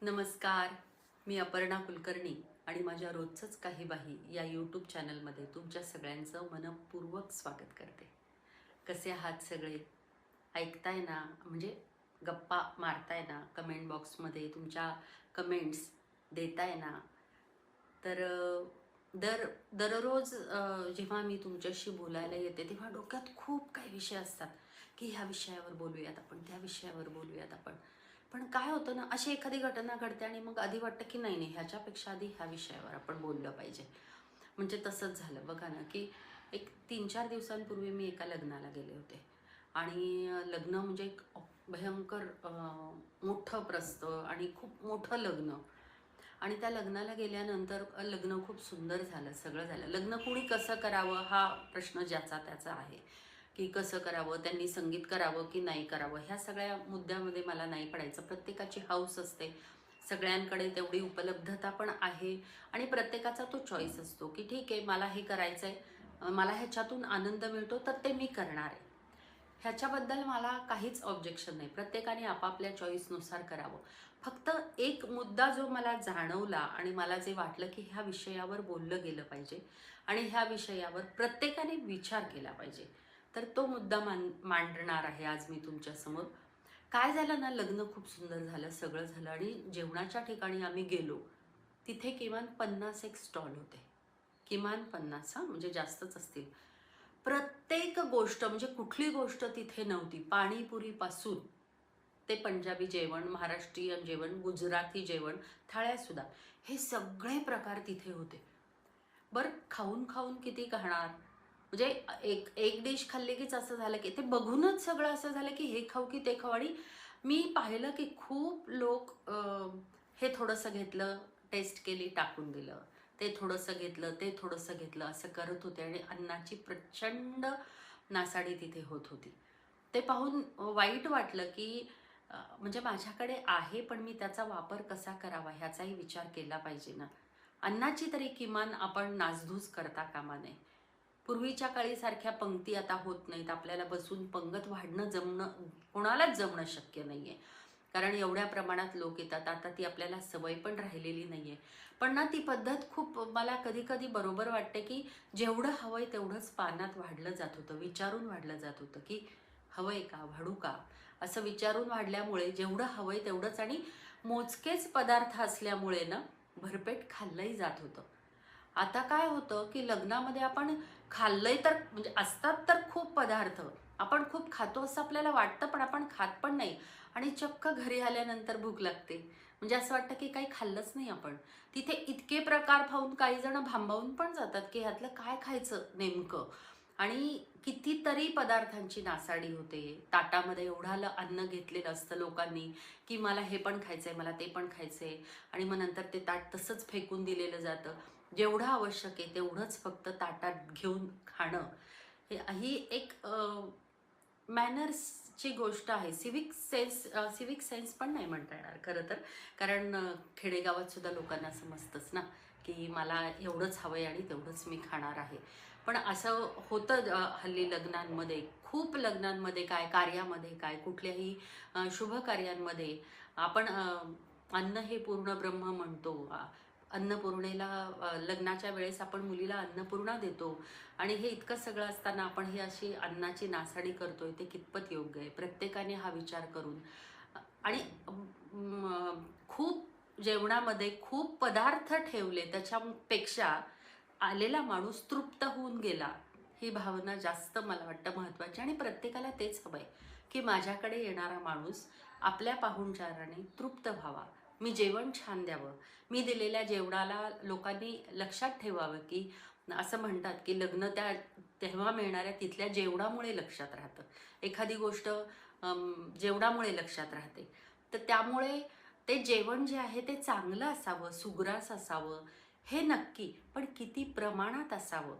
नमस्कार, मी अपर्णा कुलकर्णी आणि माझ्या रोजचंच काही बाही या यूट्यूब चॅनलमध्ये तुमच्या सगळ्यांचं मनपूर्वक स्वागत करते. कसे आहात सगळे? ऐकताय ना, म्हणजे गप्पा मारताय ना, कमेंट बॉक्समध्ये तुमच्या कमेंट्स देताय ना. तर दररोज जेव्हा मी तुमच्याशी बोलायला येते तेव्हा डोक्यात खूप काही विषय असतात की ह्या विषयावर बोलूयात आपण, त्या विषयावर बोलूयात आपण. पण काय होतं ना, अशी एखादी घटना घडते आणि मग आधी वाटतं की नाही नाही, ह्याच्यापेक्षा आधी ह्या विषयावर आपण बोललं पाहिजे. म्हणजे तसंच झालं बघा ना, की एक 3-4 दिवसांपूर्वी मी एका लग्नाला गेले होते आणि लग्न म्हणजे एक भयंकर मोठं प्रस्थ आणि खूप मोठं लग्न. आणि त्या लग्नाला गेल्यानंतर लग्न खूप सुंदर झालं, सगळं झालं. लग्न कुणी कसं करावं हा प्रश्न ज्याचा त्याचा आहे, की कसं करावं, त्यांनी संगीत करावं की नाही करावं, ह्या सगळ्या मुद्द्यामध्ये मला नाही पडायचं. प्रत्येकाची हौस असते, सगळ्यांकडे तेवढी उपलब्धता पण आहे आणि प्रत्येकाचा तो चॉईस असतो, की ठीक आहे मला हे करायचं आहे, मला ह्याच्यातून आनंद मिळतो तर ते मी करणार आहे. ह्याच्याबद्दल मला काहीच ऑब्जेक्शन नाही. प्रत्येकाने आपापल्या चॉईसनुसार करावं. फक्त एक मुद्दा जो मला जाणवला आणि मला जे वाटलं की ह्या विषयावर बोललं गेलं पाहिजे आणि ह्या विषयावर प्रत्येकाने विचार केला पाहिजे. तर तो मुद्दा मांडणार आहे आज मी तुमच्यासमोर. काय झालं ना, लग्न खूप सुंदर झालं, सगळं झालं आणि जेवणाच्या ठिकाणी आम्ही गेलो. तिथे किमान 50 एक स्टॉल होते. किमान 50 हां, म्हणजे जास्तच असतील. प्रत्येक गोष्ट म्हणजे कुठली गोष्ट तिथे नव्हती. पाणीपुरीपासून ते पंजाबी जेवण, महाराष्ट्रीयन जेवण, गुजराती जेवण, थाळ्यासुद्धा हे सगळे प्रकार तिथे होते. बरं खाऊन-खाऊन किती खाणार? म्हणजे एक एक डिश खाल्ली कीच असं झालं, की ते बघूनच सगळं असं झालं, की हे खाऊ की ते खाऊ. आणि मी पाहिलं, की खूप लोक हे थोडंसं घेतलं, टेस्ट केली, टाकून दिलं. ते थोडंसं घेतलं, ते थोडंसं घेतलं, असं करत होते आणि अन्नाची प्रचंड नासाडी तिथे होत होती. ते पाहून वाईट वाटलं, की म्हणजे माझ्याकडे आहे, पण मी त्याचा वापर कसा करावा ह्याचाही विचार केला पाहिजे ना. अन्नाची तरी किमान आपण नासधूस करता कामा नये. पूर्वीच्या काळी सारख्या पंक्ती आता होत नाहीत. आपल्याला बसून पंगत वाढणं जमणं कोणालाच जमणं शक्य नाहीये. कारण एवढ्या प्रमाणात लोक येतात. आता ती आपल्याला सवय पण राहिलेली नाहीये. पण ना ती पद्धत खूप मला कधी-कधी बरोबर वाटते, की जेवढं हवंय तेवढंच पानात वाढलं जात होतं. विचारून वाढलं जात होतं, की हवंय का? वाढू का? असं विचारून वाढल्यामुळे जेवढं हवंय तेवढंच आणि मोजकेच पदार्थ असल्यामुळे ना भरपेट खाल्लंही जात होतं. आता काय होतं, की लग्नामध्ये आपण खाल्लंय तर म्हणजे असतात तर खूप पदार्थ. आपण खूप खातो असं आपल्याला वाटतं, पण आपण खात पण नाही आणि चक्क घरी आल्यानंतर भूक लागते. म्हणजे असं वाटतं, की काही खाल्लंच नाही आपण. तिथे इतके प्रकार पाहून काही जण भांबावून पण जातात, की ह्यातलं काय खायचं नेमकं? आणि कितीतरी पदार्थांची नासाडी होते. ताटामध्ये एवढं अन्न घेतलेलं असतं लोकांनी, की मला हे पण खायचंय, मला ते पण खायचंय आणि मग नंतर ते ताट तसंच फेकून दिलेलं जातं. जेवढं आवश्यक आहे तेवढंच फक्त ताटात घेऊन खाणं, ही एक मॅनर्सची गोष्ट आहे. सिव्हिक सेन्स पण नाही म्हणता येणार खरं तर. कारण खेडेगावात सुद्धा लोकांना समजतंच ना, की मला एवढंच हवंय आणि तेवढंच मी खाणार आहे. पण असं होतं हल्ली लग्नांमध्ये, खूप लग्नांमध्ये काय, कार्यामध्ये काय, कुठल्याही शुभ कार्यांमध्ये आपण अन्न हे पूर्ण ब्रह्म म्हणतो. अन्नपूर्णेला लग्नाच्या वेळेस आपण मुलीला अन्नपूर्णा देतो आणि हे इतकं सगळं असताना आपण ही अशी अन्नाची नासाडी करतोय, ते कितपत योग्य आहे? प्रत्येकाने हा विचार करून आणि खूप जेवणामध्ये खूप पदार्थ ठेवले त्याच्यापेक्षा आलेला माणूस तृप्त होऊन गेला, ही भावना जास्त मला वाटतं महत्त्वाची आणि प्रत्येकाला तेच हवंय, की माझ्याकडे येणारा माणूस आपल्या पाहुणचाराने तृप्त व्हावा. मी जेवण छान द्यावं. मी दिलेल्या जेवणाला लोकांनी लक्षात ठेवावं, की असं म्हणतात, की लग्न तेव्हा मिळणाऱ्या तिथल्या जेवणामुळे लक्षात राहतं. एखादी गोष्ट जेवणामुळे लक्षात राहते. तर त्यामुळे ते जेवण जे आहे ते चांगलं असावं, सुग्रास असावं, हे नक्की. पण किती प्रमाणात असावं,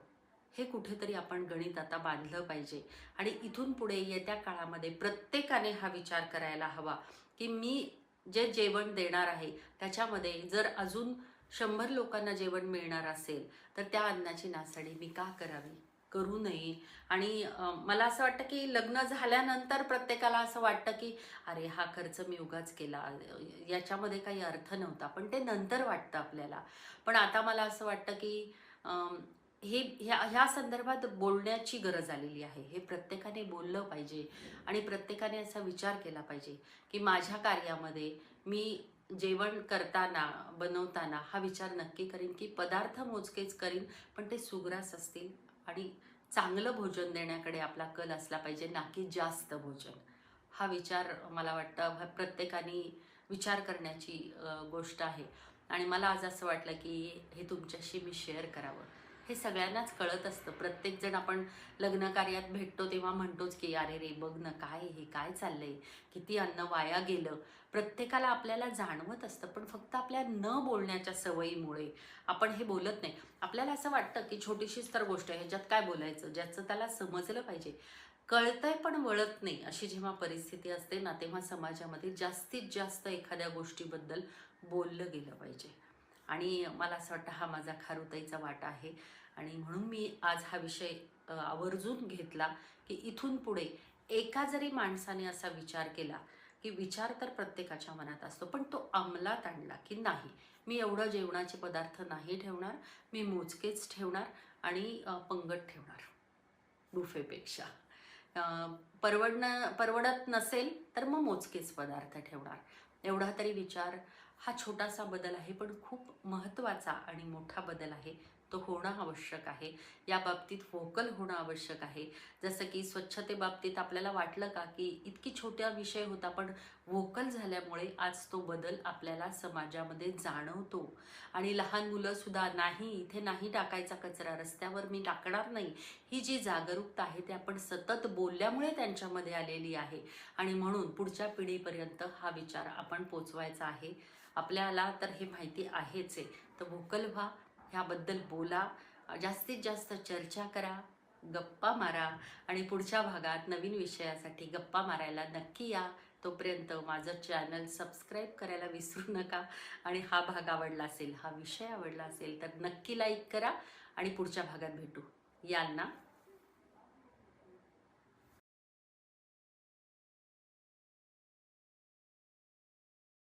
हे कुठेतरी आपण गणित आता बांधलं पाहिजे. आणि इथून पुढे येत्या काळामध्ये प्रत्येकाने हा विचार करायला हवा, की मी जे जेवण देणार आहे, त्याच्यामध्ये जर अजून 100 लोकांना जेवण मिळणार असेल, तर त्या अन्नाची नासाडी मी का करावी? करू नये. आणि मला असं वाटतं की लग्न झाल्यानंतर प्रत्येकाला असं वाटतं की अरे हा खर्च मी उगाच केला, याच्यामध्ये काही अर्थ नव्हता, पण ते नंतर वाटतं आपल्याला. पण आता मला असं वाटतं की अम, ह्या संदर्भात बोलण्याची गरज आलेली आहे. हे प्रत्येकाने बोललं पाहिजे आणि प्रत्येकाने असा विचार केला पाहिजे की माझ्या कार्यामध्ये मी जेवण करताना, बनवताना हा विचार नक्की करीन की पदार्थ मोजकेच करीन, पण ते सुग्रास असतील आणि चांगलं भोजन देण्याकडे आपला कल असला पाहिजे, ना की जास्त भोजन. हा विचार मला वाटतं प्रत्येकाने विचार करण्याची गोष्ट आहे. आणि मला आज असं वाटलं की हे तुमच्याशी मी शेअर करावं. हे सगळ्यांनाच कळत असतं. प्रत्येकजण आपण लग्न कार्यात भेटतो तेव्हा म्हणतोच की "अरे रे, बघ ना, काय हे काय चाललंय? किती अन्न वाया गेलं." प्रत्येकाला आपल्याला जाणवत असतं, पण फक्त आपल्या न बोलण्याच्या सवयीमुळे आपण हे बोलत नाही. आपल्याला असं वाटतं की छोटीशीच तर गोष्ट आहे, ह्याच्यात काय बोलायचं? ज्याचं त्याला समजलं पाहिजे. कळतंय पण वळत नाही, अशी जेव्हा परिस्थिती असते ना, तेव्हा समाजामध्ये जास्तीत जास्त एखाद्या गोष्टीबद्दल बोललं गेलं पाहिजे. आणि मला असं वाटतं हा माझा खारुताईचा वाटा आहे. आणि म्हणून मी आज हा विषय आवर्जून घेतला की इथून पुढे एका जरी माणसाने असा विचार केला, की विचार तर प्रत्येकाच्या मनात असतो, पण तो अंमलात आणला की नाही, मी एवढं जेवणाचे पदार्थ नाही ठेवणार, मी मोजकेच ठेवणार आणि पंगत ठेवणार बुफेपेक्षा. अ, परवडत नसेल तर मग मोजकेच पदार्थ ठेवणार. एवढा तरी विचार, हा छोटासा बदल आहे, पण खूप महत्त्वाचा आणि मोठा बदल आहे. तो होणं आवश्यक आहे. या बाबतीत व्होकल होणं आवश्यक आहे. जसं की स्वच्छतेबाबतीत आपल्याला वाटलं का, की इतकी छोटा विषय होता, पण व्होकल झाल्यामुळे आज तो बदल आपल्याला समाजामध्ये जाणवतो. आणि लहान मुलंसुद्धा, नाही इथे नाही टाकायचा कचरा, रस्त्यावर मी टाकणार नाही, ही जी जागरूकता आहे ती आपण सतत बोलल्यामुळे त्यांच्यामध्ये आलेली आहे. आणि म्हणून पुढच्या पिढीपर्यंत हा विचार आपण पोचवायचा आहे. आपल्याला तर हे माहिती आहेच आहे. तर व्होकल व्हा, ह्याबद्दल बोला, जास्तीत जास्त चर्चा करा, गप्पा मारा. आणि पुढच्या भागात नवीन विषयासाठी गप्पा मारायला नक्की या. तोपर्यंत माझं चॅनल सबस्क्राईब करायला विसरू नका. आणि हा भाग आवडला असेल, हा विषय आवडला असेल तर नक्की लाईक करा आणि पुढच्या भागात भेटू. याल ना?